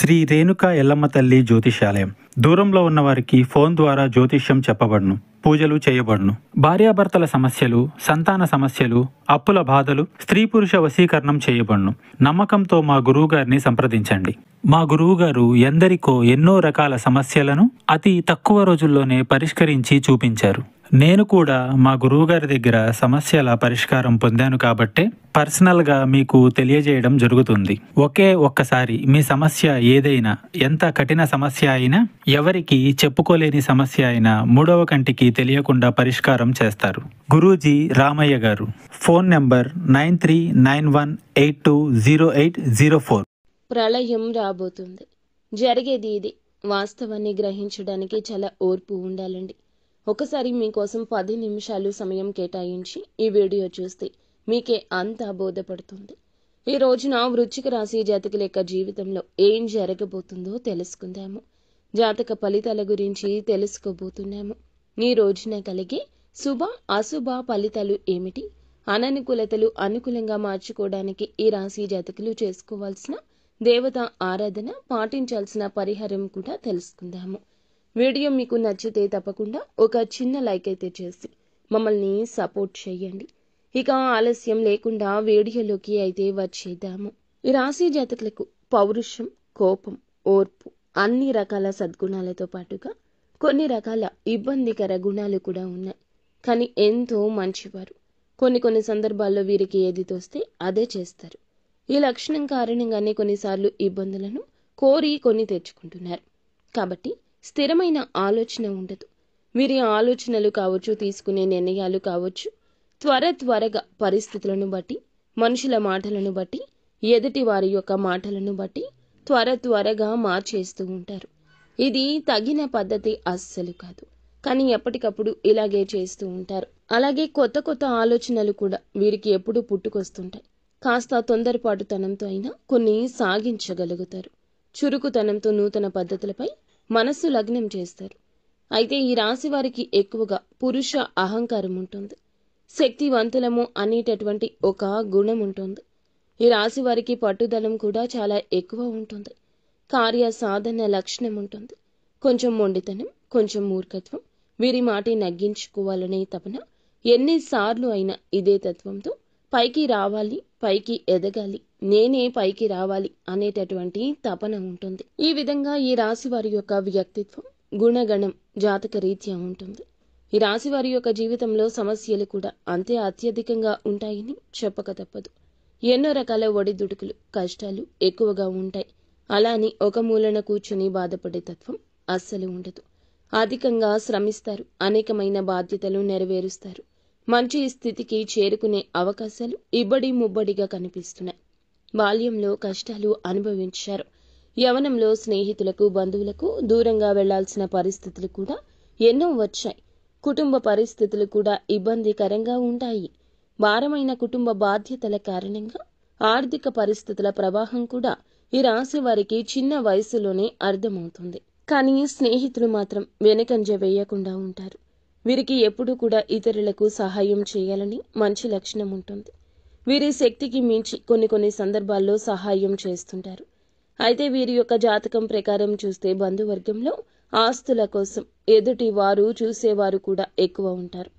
శ్రీ రేణుకా ఎల్లమ్మ తల్లి జ్యోతిషాలయం. దూరంలో ఉన్న వారికి ఫోన్ ద్వారా జ్యోతిష్యం చెప్పబడును, పూజలు చేయబడును. భార్యాభర్తల సమస్యలు, సంతాన సమస్యలు, అప్పుల బాధలు, స్త్రీ పురుష వశీకరణం చేయబడును. నమ్మకంతో మా గురువుగారిని సంప్రదించండి. మా గురువుగారు ఎందరికో ఎన్నో రకాల సమస్యలను అతి తక్కువ రోజుల్లోనే పరిష్కరించి చూపించారు. నేను కూడా మా గురువుగారి దగ్గర సమస్యల పరిష్కారం పొందాను కాబట్టే పర్సనల్గా మీకు తెలియజేయడం జరుగుతుంది. ఒక్కసారి మీ సమస్య ఏదైనా, ఎంత కఠిన సమస్య అయినా, ఎవరికి చెప్పుకోలేని సమస్య అయినా మూడవ కంటికి తెలియకుండా పరిష్కారం చేస్తారు. గురూజీ రామయ్య గారు. Phone number 9391820804. ప్రళయం రాబోతుంది. జరిగేది ఇది. వాస్తవాన్ని గ్రహించడానికి చాలా ఓర్పు ఉండాలండి. ఒకసారి మీకోసం 10 నిమిషాలు సమయం కేటాయించి ఈ వీడియో చూస్తే మీకే అంతా బోధపడుతుంది. ఈ రోజున వృశ్చిక రాశి జాతకుల యొక్క జీవితంలో ఏం జరగబోతుందో తెలుసుకుందాము. జాతక ఫలితాల గురించి తెలుసుకోబోతున్నాము. ఈ రోజున కలిగే శుభ అశుభ ఫలితాలు ఏమిటి, అననుకూలతలు అనుకూలంగా మార్చుకోవడానికి ఈ రాశి జాతకులు చేసుకోవాల్సిన దేవత ఆరాధన, పాటించాల్సిన పరిహారం కూడా తెలుసుకుందాము. వీడియో మీకు నచ్చితే తప్పకుండా ఒక చిన్న లైక్ అయితే చేసి మమ్మల్ని సపోర్ట్ చేయండి. ఇక ఆలస్యం లేకుండా వీడియోలోకి అయితే వచ్చేద్దాము. ఈ రాశి జాతకులకు పౌరుషం, కోపం, ఓర్పు అన్ని రకాల సద్గుణాలతో పాటుగా కొన్ని రకాల ఇబ్బందికర గుణాలు కూడా ఉన్నాయి. కానీ ఎంతో మంచివారు. కొన్ని సందర్భాల్లో వీరికి ఏది తోస్తే అదే చేస్తారు. ఈ లక్షణం కారణంగానే కొన్నిసార్లు ఇబ్బందులను కోరి కొని తెచ్చుకుంటున్నారు. కాబట్టి స్థిరమైన ఆలోచన ఉండదు. వీరి ఆలోచనలు కావచ్చు, తీసుకునే నిర్ణయాలు కావచ్చు, త్వరగా పరిస్థితులను బట్టి, మనుషుల మాటలను బట్టి, ఎదుటి వారి యొక్క మాటలను బట్టి త్వరగా మార్చేస్తూ ఉంటారు. ఇది తగిన పద్ధతి అస్సలు కాదు. కానీ ఎప్పటికప్పుడు ఇలాగే చేస్తూ ఉంటారు. అలాగే కొత్త ఆలోచనలు కూడా వీరికి ఎప్పుడూ పుట్టుకొస్తుంటాయి. కాస్త తొందరపాటుతనంతో అయినా కొన్ని సాగించగలుగుతారు. చురుకుతనంతో నూతన పద్ధతులపై మనస్సు లగ్నం చేస్తారు. అయితే ఈ రాశి వారికి ఎక్కువగా పురుష అహంకారం ఉంటుంది. శక్తివంతులము అనేటటువంటి ఒక గుణం ఉంటుంది. ఈ రాశి వారికి పట్టుదలం కూడా చాలా ఎక్కువ ఉంటుంది. కార్య సాధన లక్షణం ఉంటుంది. కొంచెం మొండితనం, కొంచెం మూర్ఖత్వం, వీరి మాటే నగ్గించుకోవాలనే తపన. ఎన్నిసార్లు అయినా ఇదే తత్వంతో పైకి రావాలి, పైకి ఎదగాలి, నేనే పైకి రావాలి అనేటటువంటి తపన ఉంటుంది. ఈ విధంగా ఈ రాశి వారి యొక్క వ్యక్తిత్వం, గుణగణం జాతక రీత్యా ఉంటుంది. ఈ రాశి వారి యొక్క జీవితంలో సమస్యలు కూడా అంతే అత్యధికంగా ఉంటాయని చెప్పక తప్పదు. ఎన్నో రకాల ఒడిదుడుకులు, కష్టాలు ఎక్కువగా ఉంటాయి. అలాని ఒక మూలన కూర్చుని బాధపడే తత్వం అస్సలు ఉండదు. అధికంగా శ్రమిస్తారు, అనేకమైన బాధ్యతలు నెరవేరుస్తారు. మంచి స్థితికి చేరుకునే అవకాశాలు ఇబ్బడి ముబ్బడిగా కనిపిస్తున్నాయి. బాల్యంలో కష్టాలు అనుభవించారు. యవనంలో స్నేహితులకు, బంధువులకు దూరంగా వెళ్లాల్సిన పరిస్థితులు కూడా ఎన్నో వచ్చాయి. కుటుంబ పరిస్థితులు కూడా ఇబ్బందికరంగా ఉంటాయి. భారమైన కుటుంబ బాధ్యతల కారణంగా ఆర్థిక పరిస్థితుల ప్రవాహం కూడా ఈ రాశి వారికి చిన్న వయసులోనే అర్థమవుతుంది. కానీ స్నేహితులు మాత్రం వెనకంజ వేయకుండా ఉంటారు. వీరికి ఎప్పుడూ కూడా ఇతరులకు సహాయం చేయాలని మంచి లక్షణం ఉంటుంది. వీరి శక్తికి మించి కొన్ని సందర్భాల్లో సహాయం చేస్తుంటారు. అయితే వీరి యొక్క జాతకం ప్రకారం చూస్తే బంధువర్గంలో ఆస్తుల కోసం ఎదుటి వారు చూసేవారు కూడా ఎక్కువ ఉంటారు.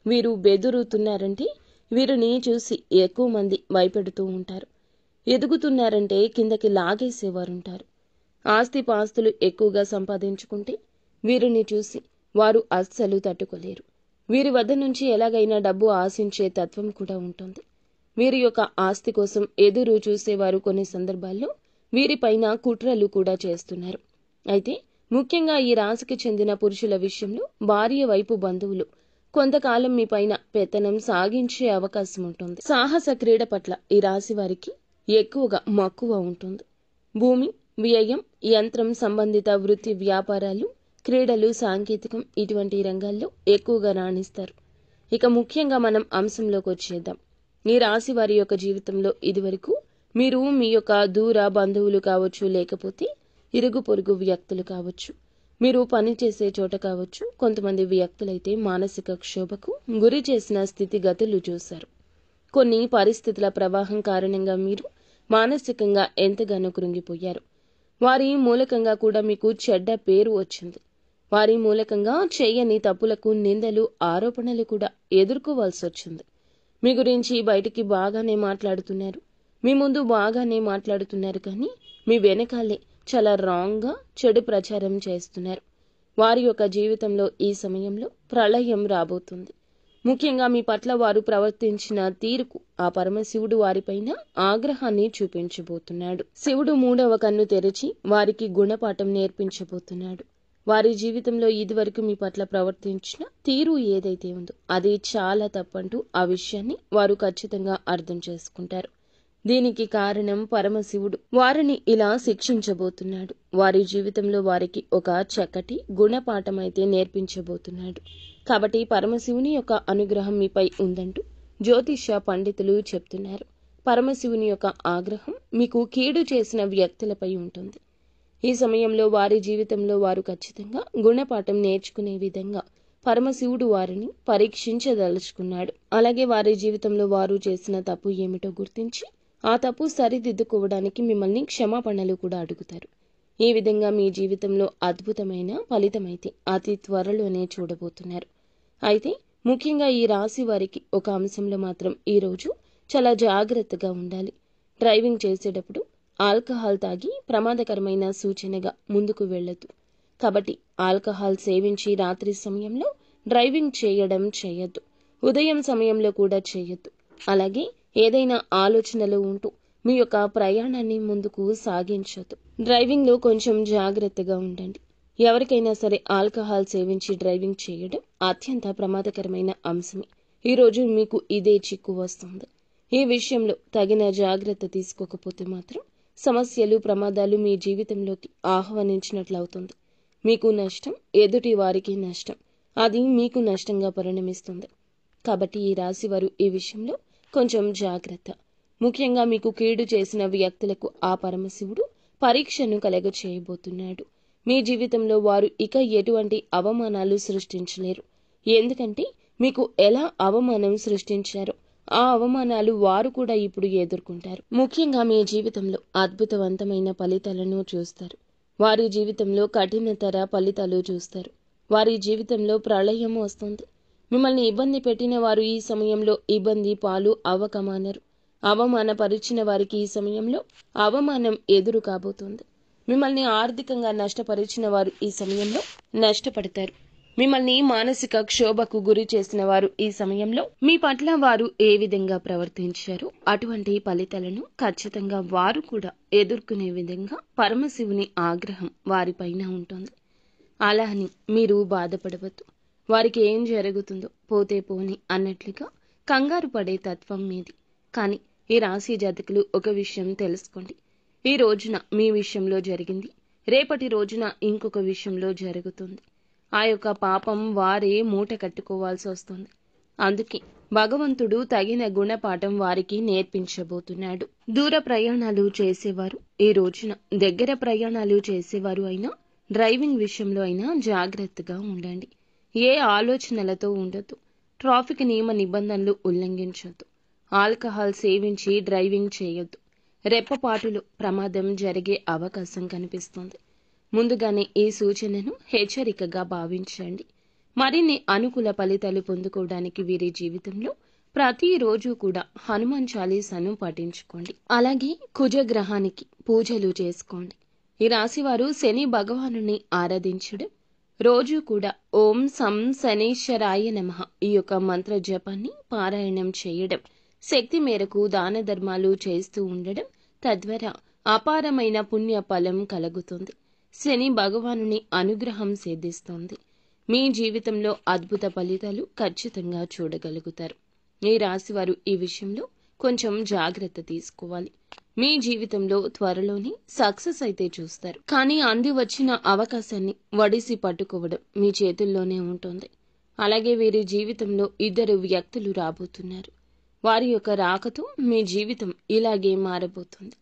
వీరు బెదురుతున్నారంటే వీరిని చూసి ఎక్కువ మంది భయపెడుతూ ఉంటారు. ఎదుగుతున్నారంటే కిందకి లాగేసేవారుంటారు. ఆస్తిపాస్తులు ఎక్కువగా సంపాదించుకుంటే వీరిని చూసి వారు అస్సలు తట్టుకోలేరు. వీరి వద్ద నుంచి ఎలాగైనా డబ్బు ఆశించే తత్వం కూడా ఉంటుంది. వీరి యొక్క ఆస్తి కోసం ఎదురు చూసేవారు కొన్ని సందర్భాల్లో వీరిపైన కుట్రలు కూడా చేస్తున్నారు. అయితే ముఖ్యంగా ఈ రాశికి చెందిన పురుషుల విషయంలో భార్య వైపు బంధువులు కొంతకాలం మీ పైన పెత్తనం సాగించే అవకాశం ఉంటుంది. సాహస క్రీడ పట్ల ఈ రాశి వారికి ఎక్కువగా మక్కువ ఉంటుంది. భూమి, వ్యయం, యంత్రం సంబంధిత వృత్తి వ్యాపారాలు, క్రీడలు, సాంకేతికం ఇటువంటి రంగాల్లో ఎక్కువగా రాణిస్తారు. ఇక ముఖ్యంగా మనం అంశంలోకి వచ్చేద్దాం. ఈ రాశి వారి యొక్క జీవితంలో ఇదివరకు మీరు మీ యొక్క దూర బంధువులు కావచ్చు, లేకపోతే ఇరుగు పొరుగు వ్యక్తులు కావచ్చు, మీరు పనిచేసే చోట కావచ్చు, కొంతమంది వ్యక్తులైతే మానసిక క్షోభకు గురి చేసిన స్థితిగతులు చూశారు. కొన్ని పరిస్థితుల ప్రవాహం కారణంగా మీరు మానసికంగా ఎంతగానో కృంగిపోయారు. వారి మూలకంగా కూడా మీకు చెడ్డ పేరు వచ్చింది. వారి మూలకంగా చేయని తప్పులకు నిందలు, ఆరోపణలు కూడా ఎదుర్కోవాల్సి వచ్చింది. మీ గురించి బయటికి బాగానే మాట్లాడుతున్నారు, మీ ముందు బాగానే మాట్లాడుతున్నారు, కానీ మీ వెనకాలే చాలా రాంగ్గా చెడు ప్రచారం చేస్తున్నారు. వారి యొక్క జీవితంలో ఈ సమయంలో ప్రళయం రాబోతుంది. ముఖ్యంగా మీ పట్ల వారు ప్రవర్తించిన తీరుకు ఆ పరమశివుడు వారిపైన ఆగ్రహాన్ని చూపించబోతున్నాడు. శివుడు 3వ కన్ను తెరిచి వారికి గుణపాఠం నేర్పించబోతున్నాడు. వారి జీవితంలో ఇదివరకు మీ పట్ల ప్రవర్తించిన తీరు ఏదైతే ఉందో అది చాలా తప్పంటూ ఆ విషయాన్ని వారు ఖచ్చితంగా అర్థం చేసుకుంటారు. దీనికి కారణం పరమశివుడు వారిని ఇలా శిక్షించబోతున్నాడు. వారి జీవితంలో వారికి ఒక చక్కటి గుణపాఠం అయితే నేర్పించబోతున్నాడు. కాబట్టి పరమశివుని యొక్క అనుగ్రహం మీపై ఉందంటూ జ్యోతిష్య పండితులు చెప్తున్నారు. పరమశివుని యొక్క ఆగ్రహం మీకు కీడు చేసిన వ్యక్తులపై ఉంటుంది. ఈ సమయంలో వారి జీవితంలో వారు ఖచ్చితంగా గుణపాఠం నేర్చుకునే విధంగా పరమశివుడు వారిని పరీక్షించదలుచుకున్నాడు. అలాగే వారి జీవితంలో వారు చేసిన తప్పు ఏమిటో గుర్తించి ఆ తప్పు సరిదిద్దుకోవడానికి మిమ్మల్ని క్షమాపణలు కూడా అడుగుతారు. ఈ విధంగా మీ జీవితంలో అద్భుతమైన ఫలితమైతే అతి త్వరలోనే చూడబోతున్నారు. అయితే ముఖ్యంగా ఈ రాశి వారికి ఒక అంశంలో మాత్రం ఈరోజు చాలా జాగ్రత్తగా ఉండాలి. డ్రైవింగ్ చేసేటప్పుడు ఆల్కహాల్ తాగి ప్రమాదకరమైన సూచనగా ముందుకు వెళ్ళొద్దు. కాబట్టి ఆల్కహాల్ సేవించి రాత్రి సమయంలో డ్రైవింగ్ చేయొద్దు. ఉదయం సమయంలో కూడా చేయొద్దు. అలాగే ఏదైనా ఆలోచనలు ఉంటూ మీ యొక్క ప్రయాణాన్ని ముందుకు సాగించొద్దు. డ్రైవింగ్లో కొంచెం జాగ్రత్తగా ఉండండి. ఎవరికైనా సరే ఆల్కహాల్ సేవించి డ్రైవింగ్ చేయడం అత్యంత ప్రమాదకరమైన అంశమే. ఈరోజు మీకు ఇదే చిక్కు వస్తుంది. ఈ విషయంలో తగిన జాగ్రత్త తీసుకోకపోతే మాత్రం సమస్యలు, ప్రమాదాలు మీ జీవితంలోకి ఆహ్వానించినట్లవుతుంది. మీకు నష్టం, ఎదుటి వారికి నష్టం. అది మీకు నష్టంగా పరిణమిస్తుంది. కాబట్టి ఈ రాశి వారు ఈ విషయంలో కొంచెం జాగ్రత్త. ముఖ్యంగా మీకు కీడు చేసిన వ్యక్తులకు ఆ పరమశివుడు పరీక్షను కలగచేయబోతున్నాడు. మీ జీవితంలో వారు ఇక ఎటువంటి అవమానాలు సృష్టించలేరు. ఎందుకంటే మీకు ఎలా అవమానం సృష్టించారో ఆ అవమానాలు వారు కూడా ఇప్పుడు ఎదుర్కొంటారు. ముఖ్యంగా మీ జీవితంలో అద్భుతవంతమైన ఫలితాలను చూస్తారు. వారి జీవితంలో కఠినతర ఫలితాలు చూస్తారు. వారి జీవితంలో ప్రళయం వస్తుంది. మిమ్మల్ని ఇబ్బంది పెట్టిన వారు ఈ సమయంలో ఇబ్బంది పాలు అవ్వకమానరు. అవమానపరిచిన వారికి ఈ సమయంలో అవమానం ఎదురు కాబోతుంది. మిమ్మల్ని ఆర్థికంగా నష్టపరిచిన వారు ఈ సమయంలో నష్టపడతారు. మిమ్మల్ని మానసిక క్షోభకు గురి చేసిన వారు ఈ సమయంలో మీ పట్ల వారు ఏ విధంగా ప్రవర్తించారో అటువంటి ఫలితాలను ఖచ్చితంగా వారు కూడా ఎదుర్కొనే విధంగా పరమశివుని ఆగ్రహం వారిపైన ఉంటుంది. అలా అని మీరు బాధపడవద్దు. వారికి ఏం జరుగుతుందో పోతే పోని అన్నట్లుగా కంగారు పడే తత్వం మీది. కానీ ఈ రాశి జాతకులు ఒక విషయం తెలుసుకోండి. ఈ రోజున మీ విషయంలో జరిగింది, రేపటి రోజున ఇంకొక విషయంలో జరుగుతుంది. ఆ యొక్క పాపం వారే మూట కట్టుకోవాల్సి వస్తుంది. అందుకే భగవంతుడు తగిన గుణపాఠం వారికి నేర్పించబోతున్నాడు. దూర ప్రయాణాలు చేసేవారు ఈ రోజున, దగ్గర ప్రయాణాలు చేసేవారు అయినా డ్రైవింగ్ విషయంలో అయినా జాగ్రత్తగా ఉండండి. ఏ ఆలోచనలతో ఉండొద్దు. ట్రాఫిక్ నియమ నిబంధనలు ఉల్లంఘించొద్దు. ఆల్కహాల్ సేవించి డ్రైవింగ్ చేయొద్దు. రెప్పపాటులో ప్రమాదం జరిగే అవకాశం కనిపిస్తుంది. ముందుగానే ఈ సూచనను హెచ్చరికగా భావించండి. మరిన్ని అనుకూల ఫలితాలు పొందుకోవడానికి వీరి జీవితంలో ప్రతిరోజు కూడా హనుమాన్ చాలీసాను పఠించుకోండి. అలాగే కుజగ్రహానికి పూజలు చేసుకోండి. ఈ రాశివారు శని భగవానుని ఆరాధించడం, రోజు కూడా ఓం సం శనీశ్వరాయ నమః ఈ యొక్క మంత్ర జపాన్ని పారాయణం చేయడం, శక్తి మేరకు దాన ధర్మాలు చేస్తూ ఉండడం తద్వారా అపారమైన పుణ్య ఫలం కలుగుతుంది. శని భగవానుని అనుగ్రహం సిద్ధిస్తుంది. మీ జీవితంలో అద్భుత ఫలితాలు ఖచ్చితంగా చూడగలుగుతారు. ఈ రాశివారు ఈ విషయంలో కొంచెం జాగ్రత్త తీసుకోవాలి. మీ జీవితంలో త్వరలోనే సక్సెస్ అయితే చూస్తారు. కానీ అంది వచ్చిన అవకాశాన్ని వడిసి పట్టుకోవడం మీ చేతుల్లోనే ఉంటుంది. అలాగే వీరి జీవితంలో 2 వ్యక్తులు రాబోతున్నారు. వారి యొక్క రాకతో మీ జీవితం ఇలాగే మారబోతుంది.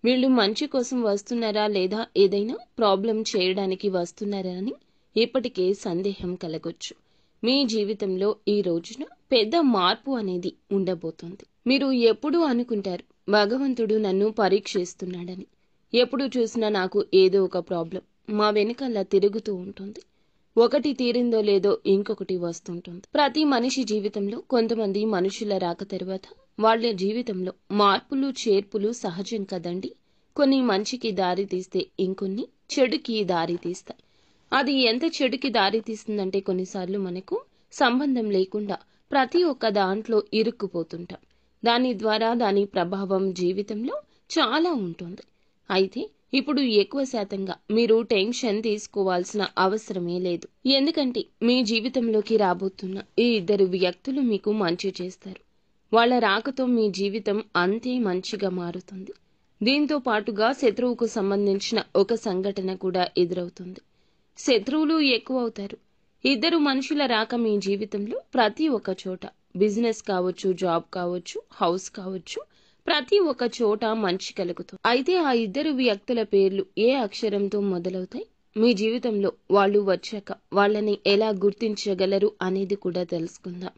వీళ్ళు మంచి కోసం వస్తున్నారా లేదా ఏదైనా ప్రాబ్లం చేయడానికి వస్తున్నారా అని ఇప్పటికే సందేహం కలగొచ్చు. మీ జీవితంలో ఈ రోజున పెద్ద మార్పు అనేది ఉండబోతుంది. మీరు ఎప్పుడూ అనుకుంటారు భగవంతుడు నన్ను పరీక్షిస్తున్నాడని. ఎప్పుడు చూసినా నాకు ఏదో ఒక ప్రాబ్లం మా వెనుకల్లా తిరుగుతూ ఉంటుంది. ఒకటి తీరిందో లేదో ఇంకొకటి వస్తుంటుంది. ప్రతి మనిషి జీవితంలో కొంతమంది మనుషుల రాక తర్వాత వాళ్ళ జీవితంలో మార్పులు చేర్పులు సహజం కదండి. కొన్ని మంచికి దారి తీస్తే ఇంకొన్ని చెడుకి దారి తీస్తాయి. అది ఎంత చెడుకి దారి తీస్తుందంటే కొన్నిసార్లు మనకు సంబంధం లేకుండా ప్రతి ఒక్క దాంట్లో ఇరుక్కుపోతుంటాం. దాని ద్వారా దాని ప్రభావం జీవితంలో చాలా ఉంటుంది. అయితే ఇప్పుడు ఎక్కువ శాతంగా మీరు టెన్షన్ తీసుకోవాల్సిన అవసరమే లేదు. ఎందుకంటే మీ జీవితంలోకి రాబోతున్న ఈ ఇద్దరు వ్యక్తులు మీకు మంచి చేస్తారు. వాళ్ళ రాకతో మీ జీవితం అంతే మంచిగా మారుతుంది. దీంతో పాటుగా శత్రువుకు సంబంధించిన ఒక సంఘటన కూడా ఎదురవుతుంది. శత్రువులు ఎక్కువ అవుతారు. ఇద్దరు మనుషుల రాక మీ జీవితంలో ప్రతి ఒక్క చోట, బిజినెస్ కావచ్చు, జాబ్ కావచ్చు, హౌస్ కావచ్చు, ప్రతి ఒక్క చోట మంచి కలుగుతుంది. అయితే ఆ ఇద్దరు వ్యక్తుల పేర్లు ఏ అక్షరంతో మొదలవుతాయి, మీ జీవితంలో వాళ్ళు వచ్చాక వాళ్ళని ఎలా గుర్తించగలరు అనేది కూడా తెలుసుకుందాం.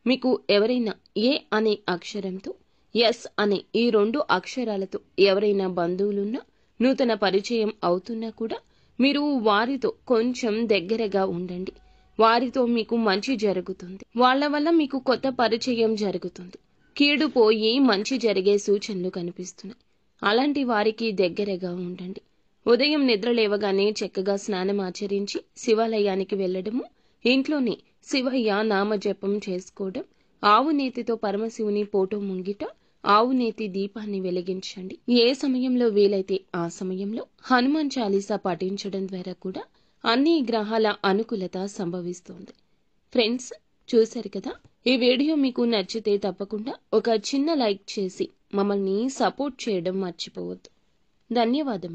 మీకు ఎవరైనా ఏ అనే అక్షరంతో, ఎస్ అనే ఈ 2 అక్షరాలతో ఎవరైనా బంధువులున్నా, నూతన పరిచయం అవుతున్నా కూడా మీరు వారితో కొంచెం దగ్గరగా ఉండండి. వారితో మీకు మంచి జరుగుతుంది. వాళ్ళ వల్ల మీకు కొత్త పరిచయం జరుగుతుంది. కీడు పోయి మంచి జరిగే సూచనలు కనిపిస్తున్నాయి. అలాంటి వారికి దగ్గరగా ఉండండి. ఉదయం నిద్ర లేవగానే చక్కగా స్నానం ఆచరించి శివాలయానికి వెళ్లడము, ఇంట్లోనే శివయ్య నామజపం చేసుకోవడం, ఆవు నేతితో పరమశివుని ఫోటో ముంగిట ఆవు నేతి దీపాన్ని వెలిగించండి. ఏ సమయంలో వీలైతే ఆ సమయంలో హనుమాన్ చాలీసా పఠించడం ద్వారా కూడా అన్ని గ్రహాల అనుకూలత సంభవిస్తుంది. ఫ్రెండ్స్, చూశారు కదా, ఈ వీడియో మీకు నచ్చితే తప్పకుండా ఒక చిన్న లైక్ చేసి మమ్మల్ని సపోర్ట్ చేయడం మర్చిపోవద్దు. ధన్యవాదం.